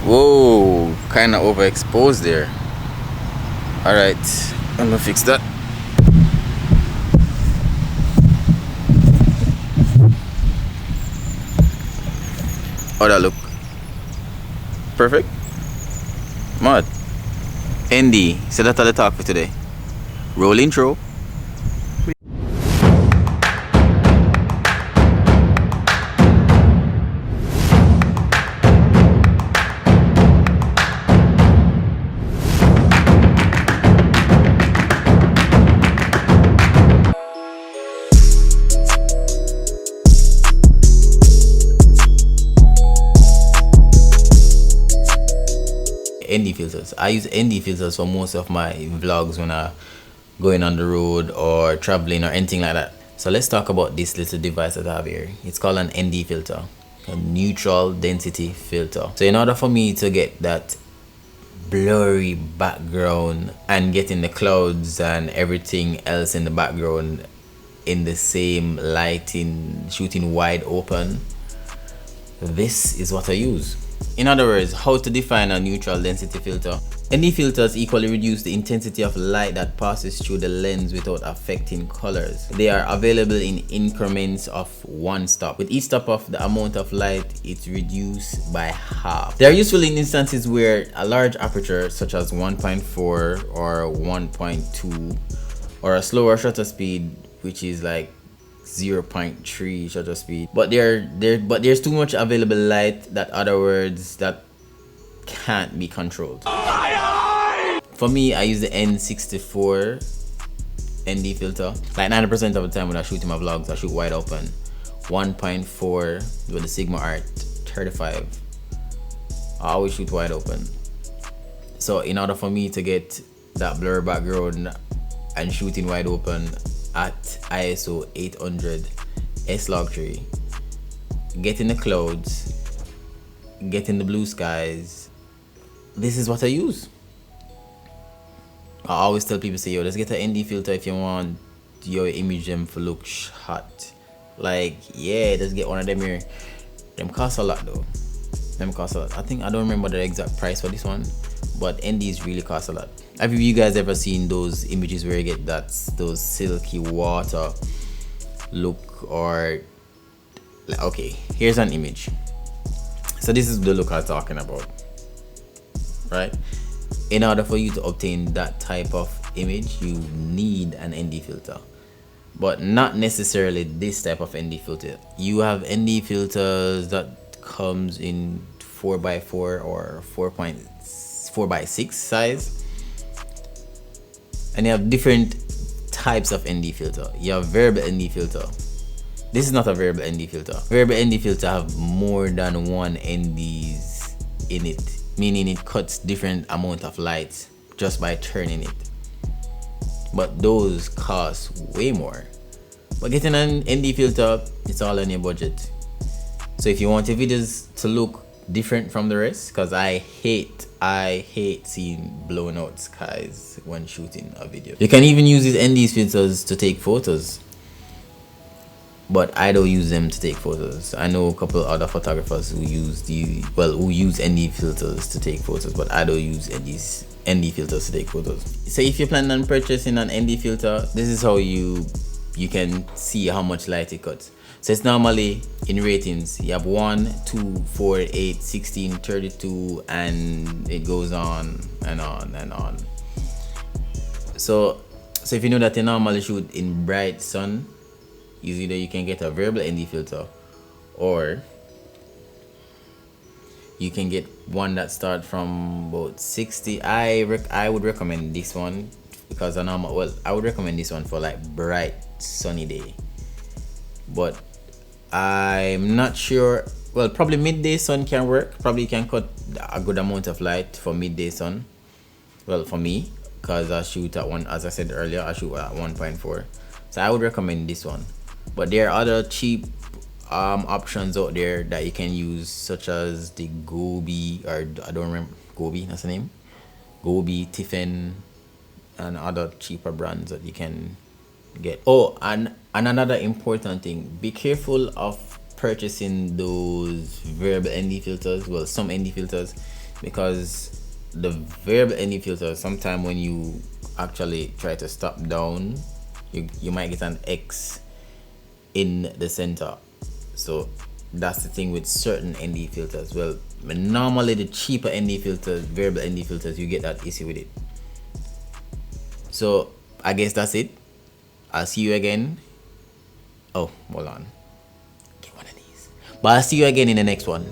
Whoa, kind of overexposed there. All right, I'm gonna fix that. Oh, that look perfect. Mud. ND. So that's all the talk for today. Roll intro. ND filters. I use ND filters for most of my vlogs when I'm going on the road or traveling or anything like that. So let's talk about this little device that I have here. It's called an ND filter, a neutral density filter. So in order for me to get that blurry background and getting the clouds and everything else in the background in the same lighting, shooting wide open, this is what I use. In other words, how to define a neutral density filter. ND filters equally reduce the intensity of light that passes through the lens without affecting colors. They are available in increments of 1 stop. With each stop of the amount of light, it's reduced by half. They are useful in instances where a large aperture such as 1.4 or 1.2 or a slower shutter speed, which is like 0.3 shutter speed, but there's too much available light, that other words, that can't be controlled. For me, I use the N64 ND filter. Like 90% of the time when I shoot in my vlogs, I shoot wide open. 1.4 with the Sigma Art 35. I always shoot wide open. So in order for me to get that blur background and shooting wide open at ISO 800 S-Log3, getting the clouds, getting the blue skies, this is what I use. I always tell people, say, yo, let's get an ND filter if you want your image them to look hot. Like, yeah, let's get one of them here. Them cost a lot though. Them cost a lot. I think I don't remember the exact price for this one, but NDs really cost a lot. Have you guys ever seen those images where you get those silky water look? Or like, okay, here's an image. So this is the look I'm talking about, right? In order for you to obtain that type of image, you need an ND filter, but not necessarily this type of ND filter. You have ND filters that comes in 4x4 or 4.4x6 size, and you have different types of ND filter. You have variable ND filter. This is not a variable ND filter. Variable ND filter have more than one NDs in it, meaning it cuts different amount of light just by turning it. But those cost way more. But getting an ND filter, it's all on your budget. So if you want your videos to look different from the rest, because I hate seeing blown out skies when shooting a video. You can even use these ND filters to take photos, but I don't use them to take photos. I know a couple of other photographers who use ND filters to take photos, but I don't use ND filters to take photos. So if you're planning on purchasing an ND filter, this is how you can see how much light it cuts. So it's normally in ratings. You have 1, 2, 4, 8, 16, 32, and it goes on and on and on. So if you know that you normally shoot in bright sun, either you can get a variable ND filter, or you can get one that starts from about 60. I would recommend this one because I would recommend this one for like bright sunny day, but I'm not sure. Well, probably midday sun can work. Probably you can cut a good amount of light for midday sun. Well, for me, because I shoot at as I said earlier, I shoot at 1.4. So I would recommend this one. But there are other cheap options out there that you can use, such as the Gobi, or I don't remember, Gobi, that's the name, Gobi, Tiffen, and other cheaper brands that you can get. Oh, and another important thing, be careful of purchasing those variable ND filters, well, some ND filters, because the variable ND filter, sometime when you actually try to stop down, you might get an X in the center. So that's the thing with certain ND filters. Well, normally the cheaper ND filters, variable ND filters, you get that issue with it. So I guess that's it. I'll see you again. Oh, hold on. Get one of these. But I'll see you again in the next one.